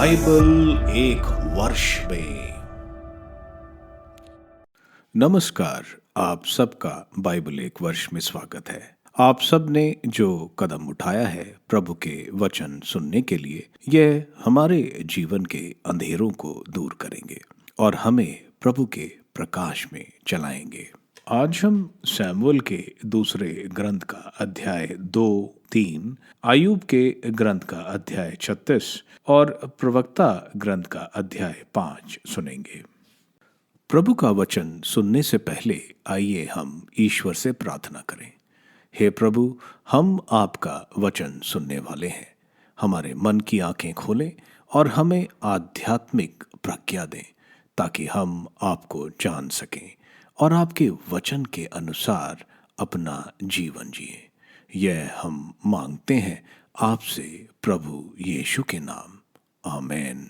Bible एक वर्ष में। नमस्कार, आप सबका बाइबल एक वर्ष में स्वागत है। आप सब ने जो कदम उठाया है प्रभु के वचन सुनने के लिए, यह हमारे जीवन के अंधेरों को दूर करेंगे और हमें प्रभु के प्रकाश में चलाएंगे। आज हम सैमुअल के दूसरे ग्रंथ का अध्याय 2-3, अय्यूब के ग्रंथ का अध्याय 36 और प्रवक्ता ग्रंथ का अध्याय 5 सुनेंगे। प्रभु का वचन सुनने से पहले आइए हम ईश्वर से प्रार्थना करें। हे प्रभु, हम आपका वचन सुनने वाले हैं। हमारे मन की आंखें खोलें और हमें आध्यात्मिक प्रज्ञा दें ताकि हम आपको जान सकें और आपके वचन के अनुसार अपना जीवन जिए। यह हम मांगते हैं आपसे प्रभु यीशु के नाम, आमीन।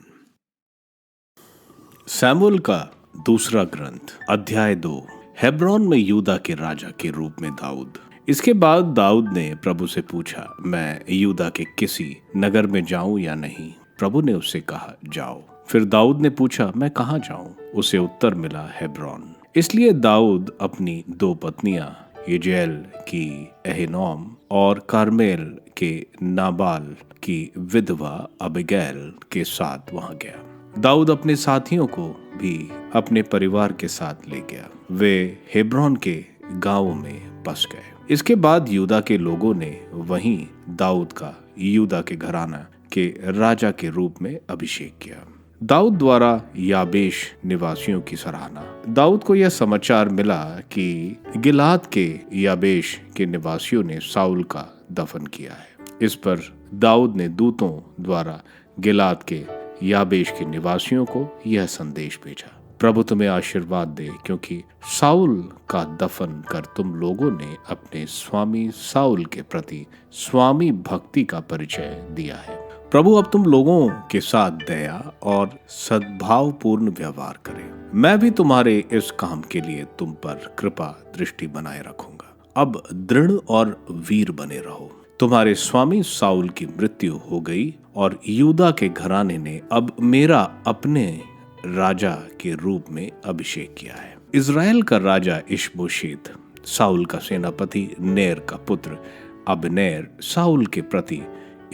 सैमुअल का दूसरा ग्रंथ अध्याय 2। हेब्रोन में यूदा के राजा के रूप में दाऊद। इसके बाद दाऊद ने प्रभु से पूछा, मैं यूदा के किसी नगर में जाऊं या नहीं? प्रभु ने उससे कहा, जाओ। फिर दाऊद ने पूछा, मैं कहाँ जाऊं? उसे उत्तर मिला, हेब्रोन। इसलिए दाऊद अपनी 2 पत्नियां यजेल की अहीनोम और कार्मेल के नाबाल की विधवा अबीगैल के साथ वहां गया। दाऊद अपने साथियों को भी अपने परिवार के साथ ले गया। वे हेब्रोन के गांवों में बस गए। इसके बाद यूदा के लोगों ने वहीं दाऊद का यूदा के घराना के राजा के रूप में अभिषेक किया। दाऊद द्वारा याबेश निवासियों की सराहना। दाऊद को यह समाचार मिला कि गिलाद के याबेश के निवासियों ने साउल का दफन किया है। इस पर दाऊद ने दूतों द्वारा गिलाद के याबेश के निवासियों को यह संदेश भेजा, प्रभु तुम्हें आशीर्वाद दे, क्योंकि साउल का दफन कर तुम लोगों ने अपने स्वामी साउल के प्रति स्वामी भक्ति का परिचय दिया है। प्रभु अब तुम लोगों के साथ दया और सद्भावपूर्ण व्यवहार करे। मैं भी तुम्हारे इस काम के लिए तुम पर कृपा दृष्टि बनाए रखूंगा। अब दृढ़ और वीर बने रहो। तुम्हारे स्वामी साउल की मृत्यु हो गई और यूदा के घराने ने अब मेरा अपने राजा के रूप में अभिषेक किया है। इज़राइल का राजा इशबोशेत साउल का सेनापति नेर का पुत्र अबनेर साउल के प्रति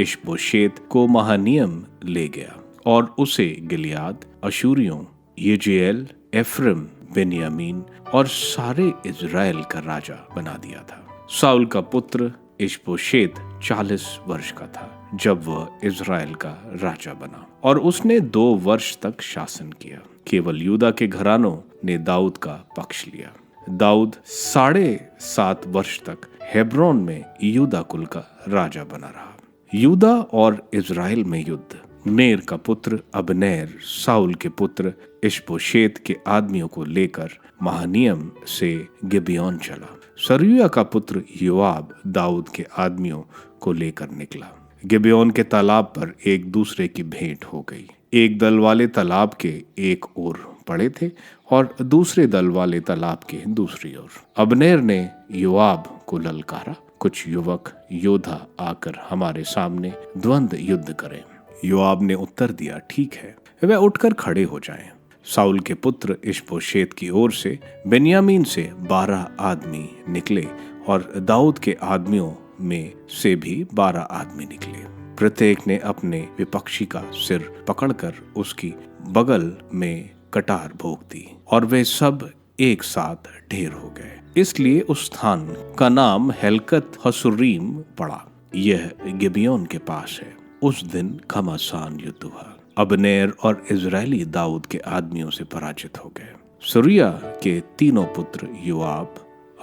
इशबोशेत को महानियम ले गया और उसे गिलियाद, अशूरियों, यजेल, एफ्रेम, बेन्यामीन और सारे इज़राइल का राजा बना दिया था। साउल का पुत्र इशबोशेत 40 वर्ष का था जब वह इज़राइल का राजा बना और उसने 2 वर्ष तक शासन किया। केवल यूदा के घरानों ने दाऊद का पक्ष लिया। दाऊद 7.5 वर्ष तक हेब्रोन में यूदा कुल का राजा बना रहा। यूदा और इज़राइल में युद्ध। नेर का पुत्र अबनेर साउल के पुत्र इशबोशेत के आदमियों को लेकर महानियम से गिबेयोन चला। सरूया का पुत्र योआब दाऊद के आदमियों को लेकर निकला। गिबेयोन के तालाब पर एक दूसरे की भेंट हो गई। एक दल वाले तालाब के एक ओर पड़े थे और दूसरे दल वाले तालाब के दूसरी ओर। अबनेर ने योआब को ललकारा, कुछ युवक योद्धा आकर हमारे सामने द्वंद्व युद्ध करें। योआब ने उत्तर दिया, ठीक है, वे उठकर खड़े हो जाएं। साउल के पुत्र इशबोशेत की ओर से बेन्यामीन से 12 आदमी निकले और दाऊद के आदमियों में से भी 12 आदमी निकले। प्रत्येक ने अपने विपक्षी का सिर पकड़कर उसकी बगल में कटार भोंक दी और वे सब एक साथ ढेर हो गए। इसलिए उस स्थान का नाम हेलकत हसुरीम पड़ा। यह गिबेयोन के पास है। उस दिन घमासान युद्ध हुआ। अबनेर और इज़राइली दाऊद के आदमियों से पराजित हो गए। सरूया के 3 पुत्र योआब,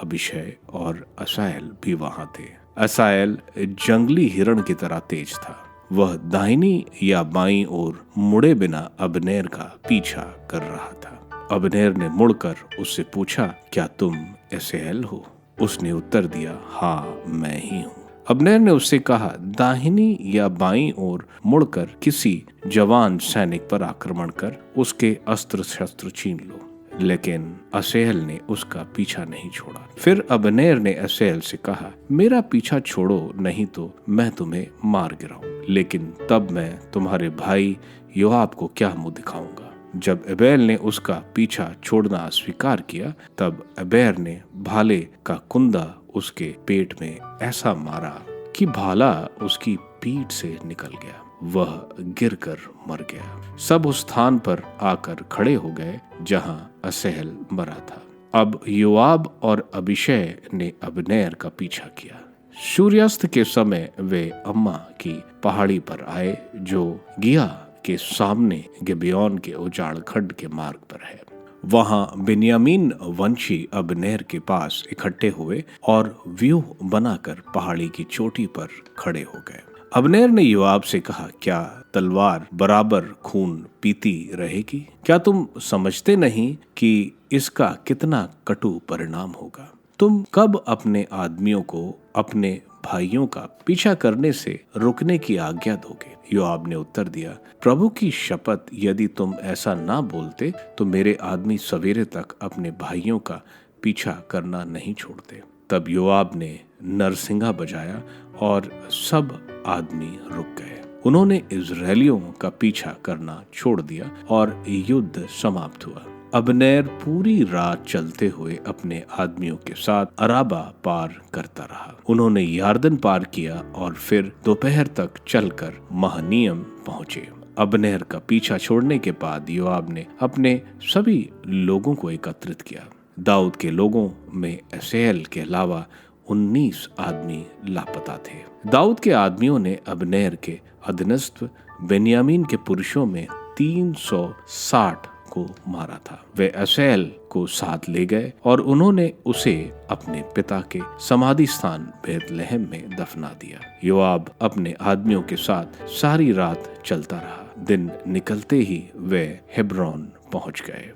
अबीशै और असाएल भी वहां थे। असाएल जंगली हिरण की तरह तेज था। वह दाहिनी या बाईं ओर मुड़े बिना अबनेर का पीछा कर रहा था। अबनेर ने मुड़कर उससे पूछा, क्या तुम असाएल हो? उसने उत्तर दिया, हाँ, मैं ही हूँ। अबनेर ने उससे कहा, दाहिनी या बाईं ओर मुड़कर किसी जवान सैनिक पर आक्रमण कर उसके अस्त्र शस्त्र छीन लो। लेकिन असाएल ने उसका पीछा नहीं छोड़ा। फिर अबनेर ने असाएल से कहा, मेरा पीछा छोड़ो, नहीं तो मैं तुम्हें मार गिराऊं। लेकिन तब मैं तुम्हारे भाई योआब को क्या मुंह दिखाऊंगा। जब अबेल ने उसका पीछा छोड़ना स्वीकार किया, तब अबेर ने भाले का कुंदा उसके पेट में ऐसा मारा कि भाला उसकी पीठ से निकल गया। वह गिरकर मर गया। सब उस स्थान पर आकर खड़े हो गए जहां असहल मरा था। अब योआब और अबीशै ने अबनेर का पीछा किया। सूर्यास्त के समय वे अम्मा की पहाड़ी पर आए, जो गिया के सामने गिबेयोन के उजाड़ खंड के मार्ग पर है। वहां बिन्यामीन वंशी अबनेर के पास इकट्ठे हुए और व्यूह बनाकर पहाड़ी की चोटी पर खड़े हो गए। अबनेर ने योआब से कहा, क्या तलवार बराबर खून पीती रहेगी? क्या तुम समझते नहीं कि इसका कितना कटु परिणाम होगा? तुम कब अपने आदमियों को अपने भाइयों का पीछा करने से रुकने की आज्ञा दोगे? योआब ने उत्तर दिया, प्रभु की शपथ, यदि तुम ऐसा ना बोलते तो मेरे आदमी सवेरे तक अपने भाइयों का पीछा करना नहीं छोड़ते। तब योआब ने नरसिंगा बजाया और सब आदमी रुक गए। उन्होंने इजरायलियों का पीछा करना छोड़ दिया और युद्ध समाप्त हुआ। अबनेर पूरी रात चलते हुए अपने आदमियों के साथ अराबा पार करता रहा। उन्होंने यार्दन पार किया और फिर दोपहर तक चलकर महनीम पहुंचे। अबनेर का पीछा छोड़ने के बाद योआब ने अपने सभी लोगों को एकत्रित किया। दाऊद के लोगों में असहल के अलावा 19 आदमी लापता थे। दाऊद के आदमियों ने अबनेर के अधीनस्थ बेन्यामीन के पुरुषों में 360 को मारा था। वे असहल को साथ ले गए और उन्होंने उसे अपने पिता के समाधि स्थान बेतलहम में दफना दिया। योआब अपने आदमियों के साथ सारी रात चलता रहा। दिन निकलते ही वे हेब्रोन पहुंच गए।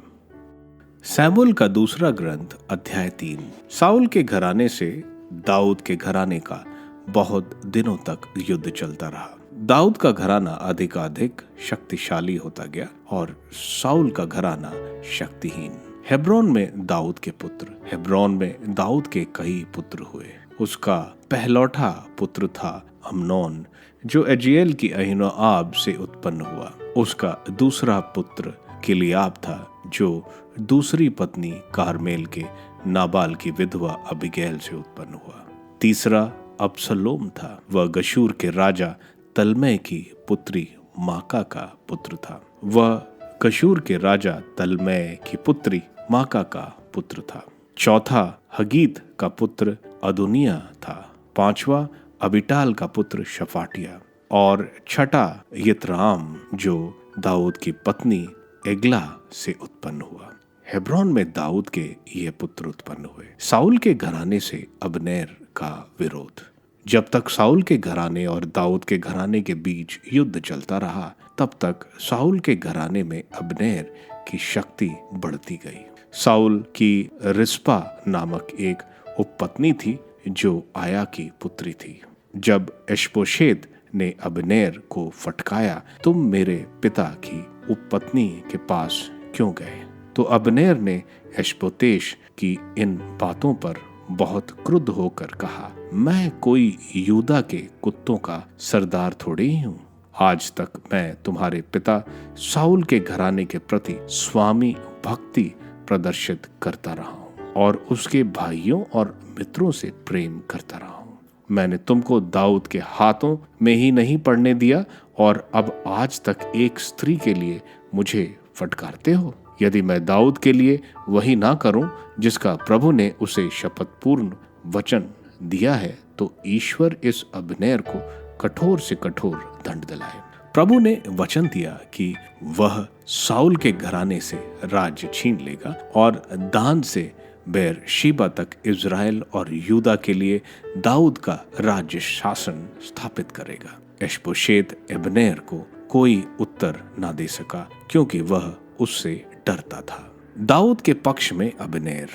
सैमुएल का दूसरा ग्रंथ अध्याय 3। साउल के घराने से दाऊद के घराने का बहुत दिनों तक युद्ध चलता रहा। दाऊद का घराना अधिकाधिक शक्तिशाली होता गया और साउल का घराना शक्तिहीन। हेब्रोन में दाऊद के पुत्र। हेब्रोन में दाऊद के कई पुत्र हुए। उसका पहलौठा पुत्र था अम्नोन, जो अजीएल की अहीनोआब से उत्पन्न हुआ। उसका दूसरा पुत्र किलियाब था, जो दूसरी पत्नी कारमेल के नाबाल की विधवा अबीगैल से उत्पन्न हुआ। तीसरा अबसलोम था। वह गशूर के राजा तलमै की पुत्री माका का पुत्र था। वह गशूर के राजा तलमै की पुत्री माका का पुत्र था। चौथा हगीत का पुत्र अदोनिया था। पांचवा अबिटाल का पुत्र शफाटिया और छठा यित्राम, जो दाऊद की पत्नी एगला से उत्पन्न हुआ। हेब्रोन में दाऊद के ये पुत्र उत्पन्न हुए। साउल के घराने से अबनेर का विरोध। जब तक साउल के घराने और दाऊद के घराने के बीच युद्ध चलता रहा, तब तक साउल के घराने में अबनेर की शक्ति बढ़ती गई। साउल की रिस्पा नामक एक उपपत्नी थी, जो आया की पुत्री थी। जब इशबोशेत ने अबनेर को फटकाया, तुम मेरे पिता की उपपत्नी के पास क्यों गए? तो अबनेर ने इशबोतेश की इन बातों पर बहुत क्रुद्ध होकर कहा, मैं कोई यूदा के कुत्तों का सरदार थोड़ी ही हूँ। आज तक मैं तुम्हारे पिता साउल के घराने के प्रति स्वामी भक्ति प्रदर्शित करता रहा हूँ और उसके भाइयों और मित्रों से प्रेम करता रहा हूँ। मैंने तुमको दाऊद के हाथों में ही नहीं पड़ने दिया और अब आज तक एक स्त्री के लिए मुझे फटकारते हो। यदि मैं दाऊद के लिए वही ना करूं जिसका प्रभु ने उसे शपथपूर्ण वचन दिया है, तो ईश्वर इस अबनेर को कठोर से कठोर दंड दिलाए। प्रभु ने वचन दिया कि वह साउल के घराने से राज्य छीन लेगा और दान से बेरशीबा तक इज़राइल और यूदा के लिए दाऊद का राज्य शासन स्थापित करेगा। इशबोशेत अबनेर को कोई उत्तर ना दे सका, क्योंकि वह उससे डरता था। दाऊद के पक्ष में अबनेर।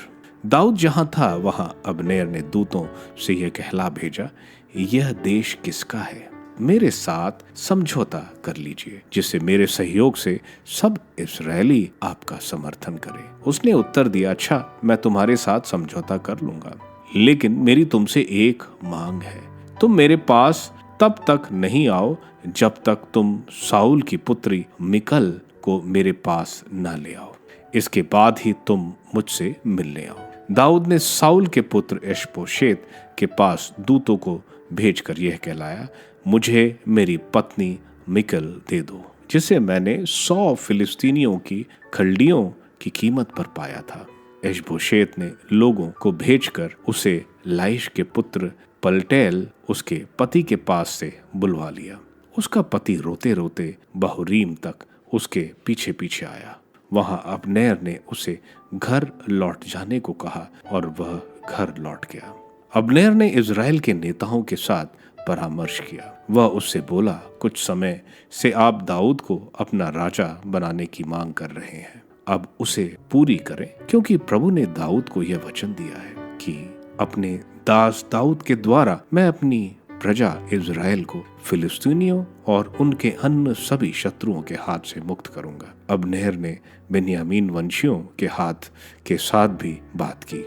दाऊद जहां था वहां अबनेर ने दूतों से यह कहला भेजा, यह देश किसका है? मेरे साथ समझौता कर लीजिए, जिससे मेरे सहयोग से सब इस्राएली आपका समर्थन करें। उसने उत्तर दिया, अच्छा, मैं तुम्हारे साथ समझौता कर लूंगा, लेकिन मेरी तुमसे एक मांग है। तुम मेरे पास तब तक नहीं आओ जब तक तुम साउल की पुत्री मिकल को मेरे पास न ले आओ। इसके बाद ही तुम मुझसे मिलने आओ। दाऊद ने साउल के पुत्र इशबोशेत के पास दूतों को भेजकर यह कहलाया, मुझे मेरी पत्नी मिकल दे दो, जिसे मैंने 100 फिलिस्तीनियों की खलड़ियों की कीमत पर पाया था। इशबोशेत ने लोगों को भेजकर उसे लाइश के पुत्र पलटेल उसके पति के पास से बुलवा लिया। उसका पति रोते रोते बहूरीम तक उसके पीछे पीछे आया। वहां अब्नेर ने उसे घर लौट जाने को कहा और वह घर लौट गया। अब्नेर ने इज़राइल के नेताओं के साथ परामर्श किया। वह उससे बोला, कुछ समय से आप दाऊद को अपना राजा बनाने की मांग कर रहे हैं, अब उसे पूरी करें, क्योंकि प्रभु ने दाऊद को यह वचन दिया है कि अपने दास दाऊद के द्वारा मैं अपनी प्रजा इज़राइल को फिलिस्तीनियों और उनके अन्य सभी शत्रुओं के हाथ से मुक्त करूंगा। अब्नेर ने बेन्यामीन वंशियों के हाथ के साथ भी बात की।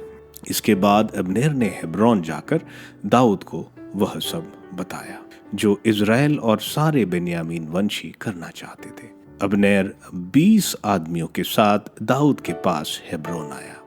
इसके बाद अब्नेर ने हेब्रोन जाकर दाऊद को वह सब बताया जो इज़राइल और सारे बेन्यामीन वंशी करना चाहते थे। अब्नेर 20 आदमियों के साथ दाऊद के पास हेब्रोन आया।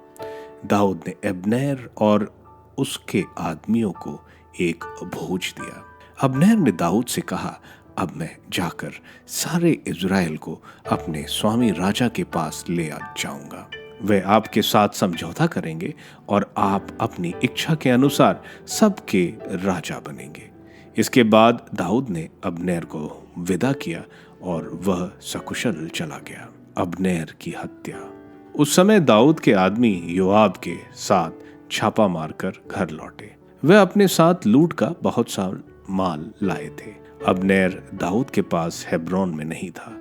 दाऊद ने अब्नेर और उसके आदमियों को एक भोज दिया। अब्नेर ने दाऊद से कहा, अब मैं जाकर सारे इज़राइल को अपने स्वामी राजा के पास ले जाऊंगा। वे आपके साथ समझौता करेंगे और आप अपनी इच्छा के अनुसार सबके राजा बनेंगे। इसके बाद दाऊद ने अब्नेर को विदा किया और वह सकुशल चला गया। अब्नेर की हत्या। उस समय दाऊद के आदमी योआब के साथ छापा मारकर घर लौटे। वे अपने साथ लूट का बहुत सा माल लाए थे। अब्नेर दाऊद के पास हेब्रोन में नहीं था,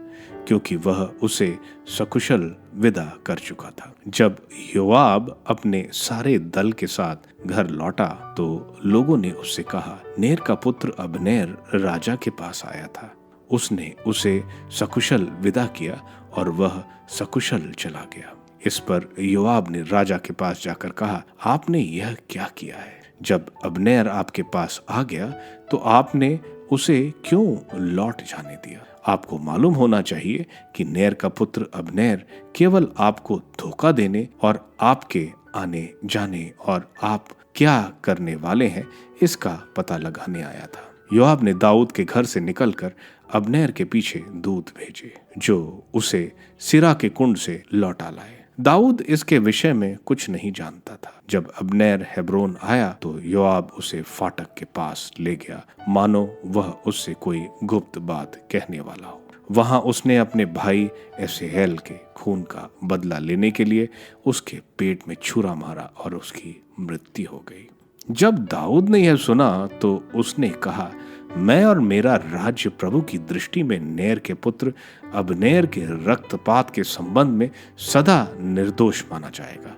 क्योंकि वह उसे सकुशल विदा कर चुका था। जब योआब अपने सारे दल के साथ घर लौटा तो लोगों ने उससे कहा, नेर का पुत्र अब्नेर राजा के पास आया था। उसने उसे सकुशल विदा किया और वह सकुशल चला गया। इस पर योआब ने राजा के पास जाकर कहा, आपने यह क्या किया है? जब अब्नेर आपके पास आ गया तो आपने उसे क्यों लौट जाने दिया? आपको मालूम होना चाहिए कि नेर का पुत्र अब्नेर केवल आपको धोखा देने और आपके आने जाने और आप क्या करने वाले हैं इसका पता लगाने आया था। योआब ने दाऊद के घर से निकलकर अब्नेर के पीछे दूत भेजे, जो उसे सिरा के कुंड से लौटा लाए। दाऊद इसके विषय में कुछ नहीं जानता था। जब अब्नेर हेब्रोन आया तो योआब उसे फाटक के पास ले गया, मानो वह उससे कोई गुप्त बात कहने वाला हो। वहां उसने अपने भाई एसेहेल के खून का बदला लेने के लिए उसके पेट में छुरा मारा और उसकी मृत्यु हो गई। जब दाऊद ने यह सुना तो उसने कहा, मैं और मेरा राज्य प्रभु की दृष्टि में नेर के पुत्र अब्नेर के रक्तपात के संबंध में सदा निर्दोष माना जाएगा।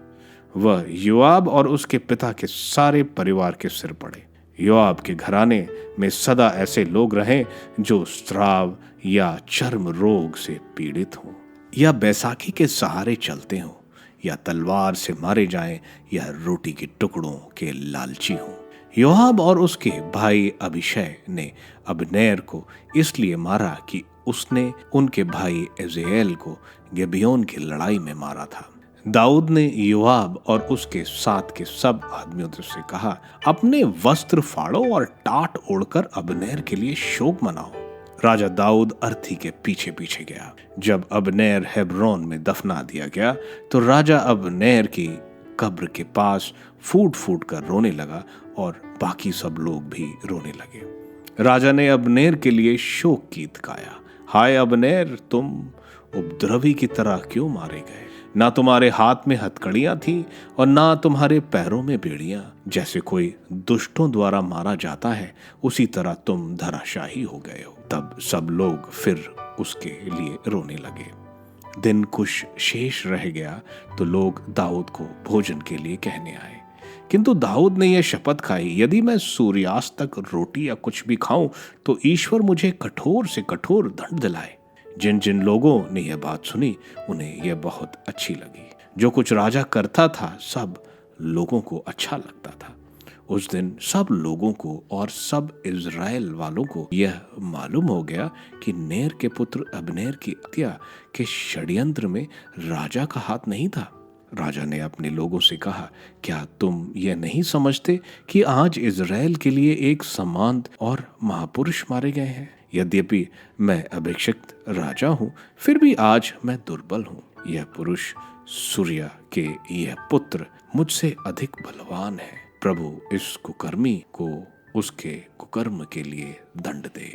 वह योआब और उसके पिता के सारे परिवार के सिर पड़े। योआब के घराने में सदा ऐसे लोग रहें जो स्राव या चर्म रोग से पीड़ित हों, या बैसाखी के सहारे चलते हों, या तलवार से मारे जाएं, या रोटी के टुकड़ों के लालची हों। योआब और उसके भाई अबीशै ने अब्नेर को इसलिए मारा कि उसने उनके भाई एजेल को गिबेयोन की लड़ाई में मारा था। दाऊद ने योआब और उसके साथ के सब आदमियों से कहा, अपने वस्त्र फाड़ो और टाट ओढ़कर अब्नेर के लिए शोक मनाओ। राजा दाऊद अर्थी के पीछे पीछे गया। जब अब्नेर हेब्रोन में दफना दिया गया तो राजा अब्नेर की कब्र के पास फूट फूट कर रोने लगा और बाकी सब लोग भी रोने लगे। राजा ने अब्नेर के लिए शोक गीत गाया, हाय अब्नेर, तुम उपद्रवी की तरह क्यों मारे गए? ना तुम्हारे हाथ में हथकड़ियां थी और ना तुम्हारे पैरों में बेड़ियां। जैसे कोई दुष्टों द्वारा मारा जाता है उसी तरह तुम धराशाही हो गए हो। तब सब लोग फिर उसके लिए रोने लगे। दिन कुछ शेष रह गया तो लोग दाऊद को भोजन के लिए कहने आए, किंतु दाऊद ने यह शपथ खाई, यदि मैं सूर्यास्त तक रोटी या कुछ भी खाऊं तो ईश्वर मुझे कठोर से कठोर दंड दिलाए। जिन जिन लोगों ने यह बात सुनी उन्हें यह बहुत अच्छी लगी। जो कुछ राजा करता था सब लोगों को अच्छा लगता था। उस दिन सब लोगों को और सब इज़राइल वालों को यह मालूम हो गया कि नेर के पुत्र अब्नेर की हत्या के षड्यंत्र में राजा का हाथ नहीं था। राजा ने अपने लोगों से कहा, क्या तुम यह नहीं समझते कि आज इज़राइल के लिए एक सम्मानित और महापुरुष मारे गए हैं? यद्यपि मैं अभिषिक्त राजा हूँ, फिर भी आज मैं दुर्बल हूँ। यह पुरुष सूर्य के यह पुत्र मुझसे अधिक बलवान है। प्रभु इस कुकर्मी को उसके कुकर्म के लिए दंड दे।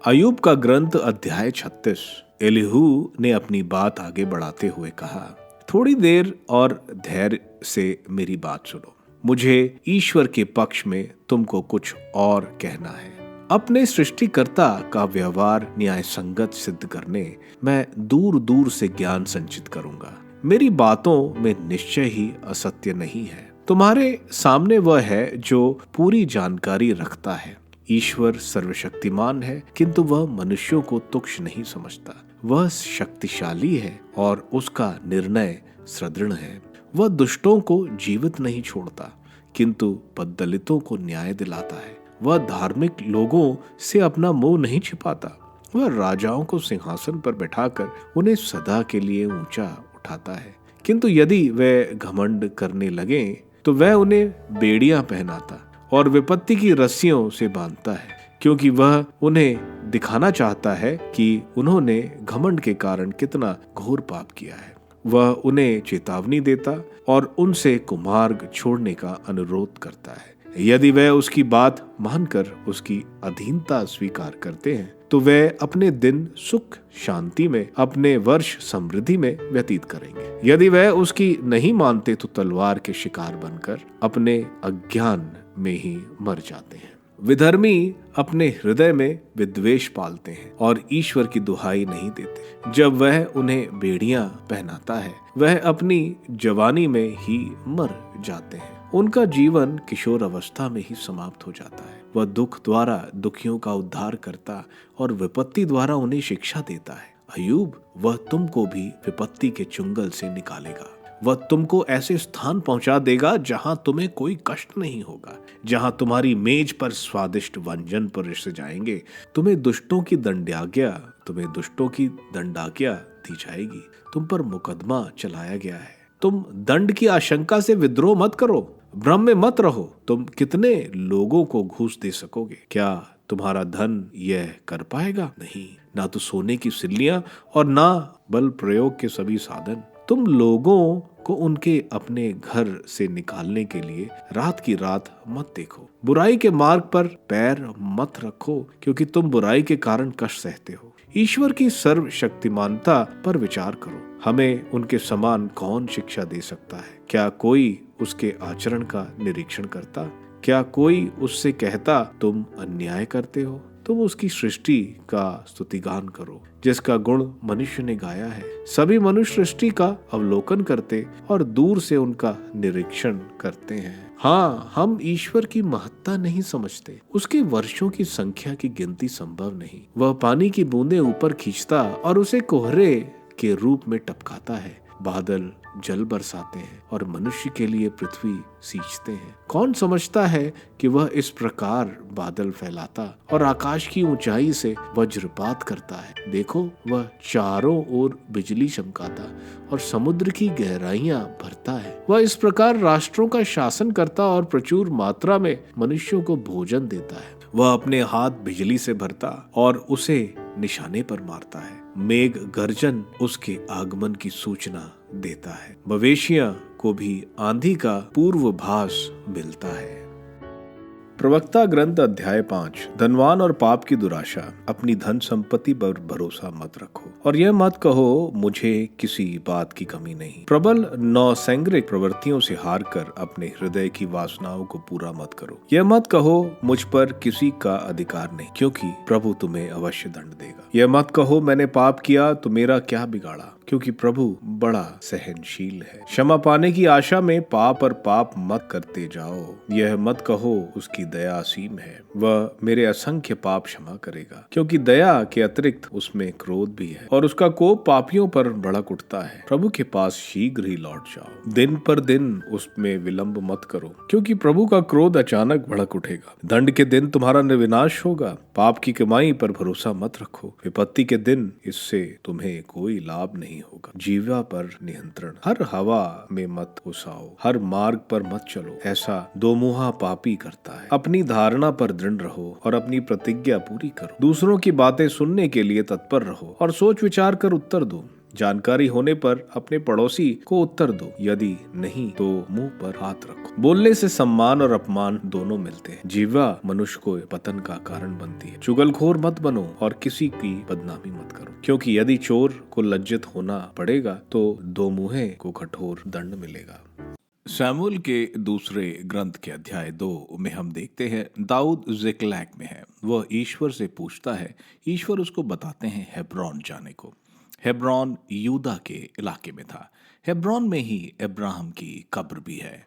अय्यूब का ग्रंथ अध्याय 36। एलीहू ने अपनी बात आगे बढ़ाते हुए कहा, थोड़ी देर और धैर्य से मेरी बात सुनो। मुझे ईश्वर के पक्ष में तुमको कुछ और कहना है। अपने सृष्टिकर्ता का व्यवहार न्याय संगत सिद्ध करने मैं दूर दूर से ज्ञान संचित करूंगा। मेरी बातों में निश्चय ही असत्य नहीं है। तुम्हारे सामने वह है जो पूरी जानकारी रखता है। ईश्वर सर्वशक्तिमान है, किंतु वह मनुष्यों को तुच्छ नहीं समझता। वह शक्तिशाली है और उसका निर्णय सुदृढ़ है। वह दुष्टों को जीवित नहीं छोड़ता, किंतु बददलितों को न्याय दिलाता है। वह धार्मिक लोगों से अपना मुंह नहीं छिपाता। वह राजाओं को सिंहासन पर बैठाकर उन्हें सदा के लिए ऊंचा उठाता है, किंतु यदि वे घमंड करने लगे तो वह उन्हें बेड़ियां पहनाता और विपत्ति की रस्सियों से बांधता है, क्योंकि वह उन्हें दिखाना चाहता है कि उन्होंने घमंड के कारण कितना घोर पाप किया है। वह उन्हें चेतावनी देता और उनसे कुमार्ग छोड़ने का अनुरोध करता है। यदि वे उसकी बात मानकर उसकी अधीनता स्वीकार करते हैं तो वे अपने दिन सुख शांति में, अपने वर्ष समृद्धि में व्यतीत करेंगे। यदि वे उसकी नहीं मानते तो तलवार के शिकार बनकर अपने अज्ञान में ही मर जाते हैं। विधर्मी अपने हृदय में विद्वेष पालते हैं और ईश्वर की दुहाई नहीं देते। जब वह उन्हें बेड़ियां पहनाता है, वह अपनी जवानी में ही मर जाते हैं। उनका जीवन किशोर अवस्था में ही समाप्त हो जाता है। वह दुख द्वारा दुखियों का उद्धार करता और विपत्ति द्वारा उन्हें शिक्षा देता है। अय्यूब, वह तुमको भी विपत्ति के चुंगल से निकालेगा। वह तुमको ऐसे स्थान पहुंचा देगा जहां तुम्हें कोई कष्ट नहीं होगा, जहां तुम्हारी मेज पर स्वादिष्ट व्यंजन परोसे जाएंगे। तुम्हें दुष्टों की दंडाज्ञा दी जाएगी। तुम पर मुकदमा चलाया गया है। तुम दंड की आशंका से विद्रोह मत करो, भ्रम में मत रहो। तुम कितने लोगों को घूस दे सकोगे? क्या तुम्हारा धन यह कर पाएगा? नहीं, ना तो सोने की सिल्लियां और ना बल प्रयोग के सभी साधन। तुम लोगों को उनके अपने घर से निकालने के लिए रात की रात मत देखो। बुराई के मार्ग पर पैर मत रखो, क्योंकि तुम बुराई के कारण कष्ट सहते हो। ईश्वर की सर्वशक्तिमानता पर विचार करो। हमें उनके समान कौन शिक्षा दे सकता है? क्या कोई उसके आचरण का निरीक्षण करता? क्या कोई उससे कहता, तुम अन्याय करते हो? तुम उसकी सृष्टि का स्तुतिगान करो, जिसका गुण मनुष्य ने गाया है। सभी मनुष्य सृष्टि का अवलोकन करते और दूर से उनका निरीक्षण करते हैं। हाँ, हम ईश्वर की महत्ता नहीं समझते। उसके वर्षों की संख्या की गिनती संभव नहीं। वह पानी की बूंदें ऊपर खींचता और उसे कोहरे के रूप में टपकाता है। बादल जल बरसाते हैं और मनुष्य के लिए पृथ्वी सींचते हैं। कौन समझता है कि वह इस प्रकार बादल फैलाता और आकाश की ऊंचाई से वज्रपात करता है? देखो, वह चारों ओर बिजली चमकाता और समुद्र की गहराइयां भरता है। वह इस प्रकार राष्ट्रों का शासन करता और प्रचुर मात्रा में मनुष्यों को भोजन देता है। वह अपने हाथ बिजली से भरता और उसे निशाने पर मारता है। मेघ गर्जन उसके आगमन की सूचना देता है। मवेशियों को भी आंधी का पूर्वाभास मिलता है। प्रवक्ता ग्रंथ अध्याय 5। धनवान और पाप की दुराशा। अपनी धन संपत्ति पर भरोसा मत रखो और यह मत कहो, मुझे किसी बात की कमी नहीं। प्रबल नौसैंग्रिक प्रवृत्तियों से हार कर अपने हृदय की वासनाओं को पूरा मत करो। यह मत कहो, मुझ पर किसी का अधिकार नहीं, क्योंकि प्रभु तुम्हें अवश्य दंड देगा। यह मत कहो, मैंने पाप किया तो मेरा क्या बिगाड़ा। क्योंकि प्रभु बड़ा सहनशील है। क्षमा पाने की आशा में पाप और पाप मत करते जाओ। यह मत कहो उसकी दया असीम है, वह मेरे असंख्य पाप क्षमा करेगा, क्योंकि दया के अतिरिक्त उसमें क्रोध भी है और उसका कोप पापियों पर भड़क उठता है। प्रभु के पास शीघ्र ही लौट जाओ, दिन पर दिन उसमें विलंब मत करो, क्योंकि प्रभु का क्रोध अचानक भड़क उठेगा। दंड के दिन तुम्हारा विनाश होगा। पाप की कमाई पर भरोसा मत रखो, विपत्ति के दिन इससे तुम्हें कोई लाभ नहीं होगा। जीवा पर नियंत्रण, हर हवा में मत घुसाओ, हर मार्ग पर मत चलो, ऐसा दोमुहा पापी करता है। अपनी धारणा पर दृढ़ रहो और अपनी प्रतिज्ञा पूरी करो। दूसरों की बातें सुनने के लिए तत्पर रहो और सोच विचार कर उत्तर दो। जानकारी होने पर अपने पड़ोसी को उत्तर दो, यदि नहीं तो मुंह पर हाथ रखो। बोलने से सम्मान और अपमान दोनों मिलते हैं। जीवा मनुष्य को पतन का कारण बनती है। चुगलखोर मत बनो और किसी की बदनामी मत करो, क्योंकि यदि चोर को लज्जित होना पड़ेगा तो दो मुहे को कठोर दंड मिलेगा। शमूएल के दूसरे ग्रंथ के अध्याय 2 में हम देखते हैं दाऊद जिक्लैग में है। वह ईश्वर से पूछता है, ईश्वर उसको बताते हैं हेब्रोन जाने को। हेब्रोन यूदा के इलाके में था। हेब्रोन में ही अब्राहम की कब्र भी है।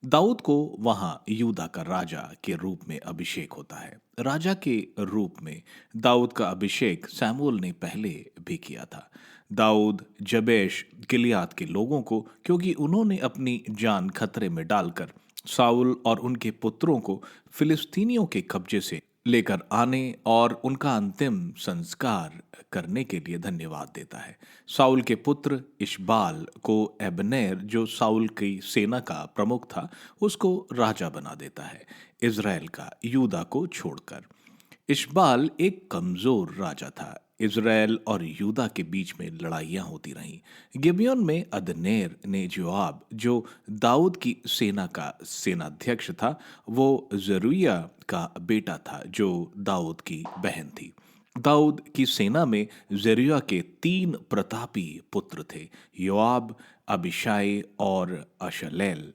दाऊद को वहां यूदा का राजा के रूप में अभिषेक होता है। राजा के रूप में दाऊद का अभिषेक शमूएल ने पहले भी किया था। दाऊद जबेश गिलियाद के लोगों को, क्योंकि उन्होंने अपनी जान खतरे में डालकर साउल और उनके पुत्रों को फिलिस्तीनियों के कब्जे से लेकर आने और उनका अंतिम संस्कार करने के लिए धन्यवाद देता है। साउल के पुत्र इशबाल को एबनेर, जो साउल की सेना का प्रमुख था, उसको राजा बना देता है, इज़राइल का यूदा को छोड़कर। इशबाल एक कमजोर राजा था। इज़राइल और यूदा के बीच में लड़ाइयां होती रहीं। गिबियोन में अदनेर ने जोआब, जो दाऊद की सेना का सेनाध्यक्ष था, वो जरूया का बेटा था, जो दाऊद की बहन थी। दाऊद की सेना में जरूया के 3 प्रतापी पुत्र थे, योआब, अबिशाई और अशलेल।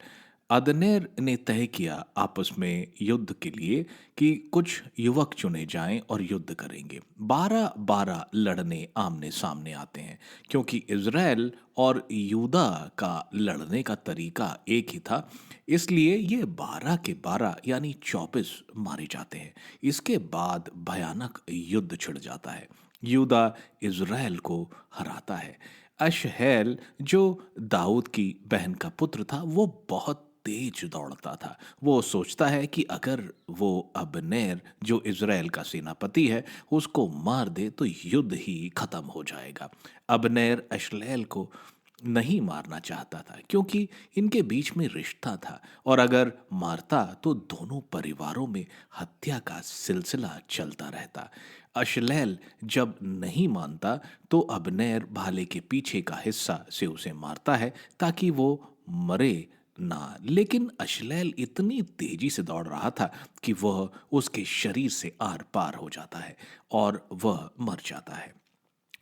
अदनेर ने तय किया आपस में युद्ध के लिए कि कुछ युवक चुने जाएं और युद्ध करेंगे। 12-12 लड़ने आमने सामने आते हैं, क्योंकि इज़राइल और यूदा का लड़ने का तरीका एक ही था, इसलिए ये 12 के 12 यानी 24 मारे जाते हैं। इसके बाद भयानक युद्ध छिड़ जाता है। यूदा इज़राइल को हराता है। अशहेल, जो दाऊद की बहन का पुत्र था, वो बहुत तेज दौड़ता था। वो सोचता है कि अगर वो अबनेर, जो इज़राइल का सेनापति है, उसको मार दे तो युद्ध ही खत्म हो जाएगा। अबनेर अशलेल को नहीं मारना चाहता था, क्योंकि इनके बीच में रिश्ता था और अगर मारता तो दोनों परिवारों में हत्या का सिलसिला चलता रहता। अशलेल जब नहीं मानता तो अबनेर भाले के पीछे का हिस्सा से उसे मारता है ताकि वो मरे ना। लेकिन अशलेल इतनी तेजी से दौड़ रहा था कि वह उसके शरीर से आर पार हो जाता है और वह मर जाता है।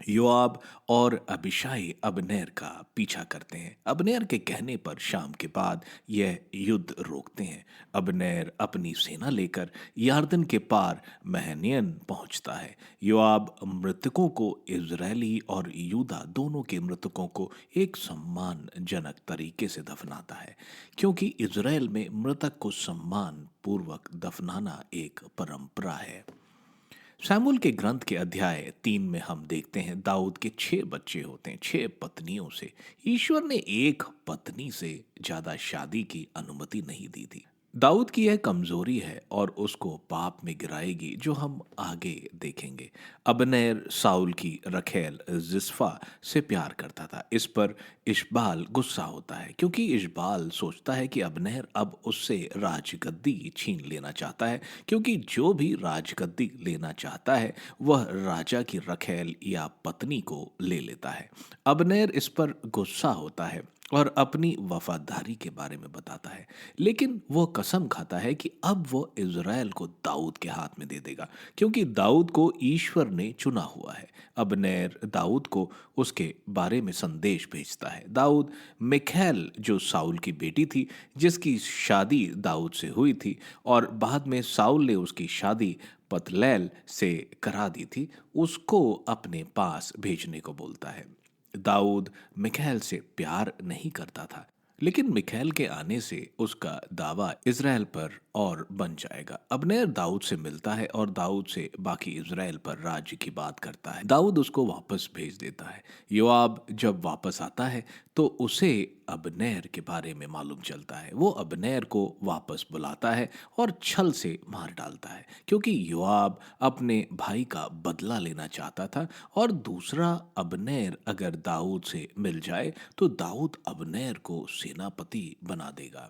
योआब और अबिशाई अबनेर का पीछा करते हैं। अबनेर के कहने पर शाम के बाद यह युद्ध रोकते हैं। अबनेर अपनी सेना लेकर यार्दन के पार महनियन पहुंचता है। योआब मृतकों को, इजरायली और यूदा दोनों के मृतकों को एक सम्मानजनक तरीके से दफनाता है, क्योंकि इजराइल में मृतक को सम्मान पूर्वक दफनाना एक परंपरा है। शमूएल के ग्रंथ के अध्याय 3 में हम देखते हैं दाऊद के 6 बच्चे होते हैं, 6 पत्नियों से। ईश्वर ने एक पत्नी से ज्यादा शादी की अनुमति नहीं दी थी। दाऊद की यह कमजोरी है और उसको पाप में गिराएगी, जो हम आगे देखेंगे। अबनेर साउल की रखेल जिस्फा से प्यार करता था। इस पर इशबाल गुस्सा होता है, क्योंकि इशबाल सोचता है कि अबनेर अब उससे राजगद्दी छीन लेना चाहता है, क्योंकि जो भी राजगद्दी लेना चाहता है वह राजा की रखेल या पत्नी को ले लेता है। अबनेर इस पर गुस्सा होता है और अपनी वफादारी के बारे में बताता है, लेकिन वो कसम खाता है कि अब वो इज़राइल को दाऊद के हाथ में दे देगा, क्योंकि दाऊद को ईश्वर ने चुना हुआ है। अबनेर दाऊद को उसके बारे में संदेश भेजता है। दाऊद मिखैल, जो साउल की बेटी थी, जिसकी शादी दाऊद से हुई थी और बाद में साउल ने उसकी शादी पतलैल से करा दी थी, उसको अपने पास भेजने को बोलता है। दाऊद मिखाएल से प्यार नहीं करता था, लेकिन मिखाएल के आने से उसका दावा इज़राइल पर और बन जाएगा। अब्नेर दाऊद से मिलता है और दाऊद से बाकी इज़राइल पर राज्य की बात करता है। दाऊद उसको वापस भेज देता है। योआब जब वापस आता है तो उसे अब्नेर के बारे में मालूम चलता है। वो अब्नेर को वापस बुलाता है और छल से मार डालता है, क्योंकि योआब अपने भाई का बदला लेना चाहता था और दूसरा अब्नेर अगर दाऊद से मिल जाए तो दाऊद अब्नेर को सेनापति बना देगा।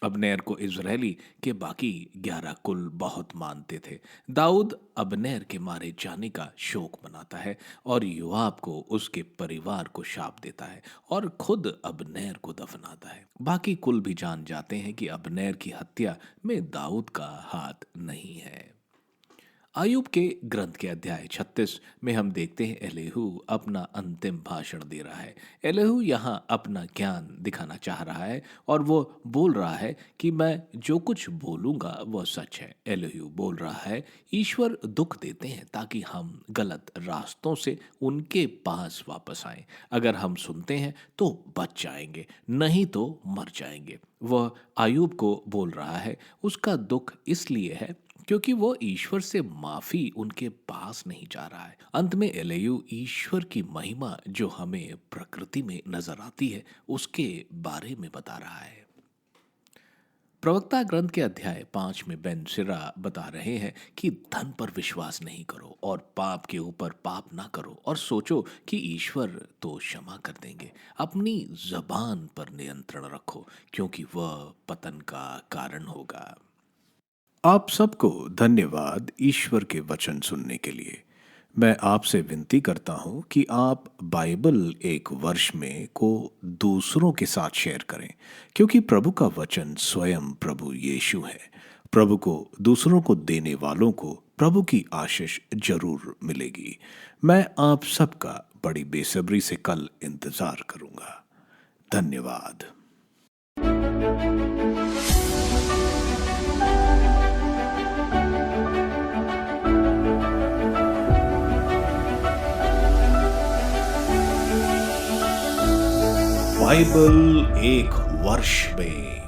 अब्नेर को इज़राइली के बाकी 11 कुल बहुत मानते थे। दाऊद अब्नेर के मारे जाने का शोक मनाता है और योआब को उसके परिवार को शाप देता है और खुद अब्नेर को दफनाता है। बाकी कुल भी जान जाते हैं कि अब्नेर की हत्या में दाऊद का हाथ नहीं है। आयुब के ग्रंथ के अध्याय 36 में हम देखते हैं एलीहू अपना अंतिम भाषण दे रहा है। एलीहू यहाँ अपना ज्ञान दिखाना चाह रहा है और वो बोल रहा है कि मैं जो कुछ बोलूँगा वो सच है। एलीहू बोल रहा है, ईश्वर दुख देते हैं ताकि हम गलत रास्तों से उनके पास वापस आएं। अगर हम सुनते हैं तो बच जाएंगे, नहीं तो मर जाएंगे। वह आयुब को बोल रहा है, उसका दुख इसलिए है क्योंकि वो ईश्वर से माफी उनके पास नहीं जा रहा है। अंत में एलीहू ईश्वर की महिमा जो हमें प्रकृति में नजर आती है उसके बारे में बता रहा है। प्रवक्ता ग्रंथ के अध्याय 5 में बेन सिरा बता रहे हैं कि धन पर विश्वास नहीं करो और पाप के ऊपर पाप ना करो और सोचो कि ईश्वर तो क्षमा कर देंगे। अपनी जबान पर नियंत्रण रखो क्योंकि वह पतन का कारण होगा। आप सबको धन्यवाद ईश्वर के वचन सुनने के लिए। मैं आपसे विनती करता हूं कि आप बाइबल एक वर्ष में को दूसरों के साथ शेयर करें, क्योंकि प्रभु का वचन स्वयं प्रभु यीशु है। प्रभु को दूसरों को देने वालों को प्रभु की आशीष जरूर मिलेगी। मैं आप सबका बड़ी बेसब्री से कल इंतजार करूंगा। धन्यवाद। बाइबल एक वर्ष में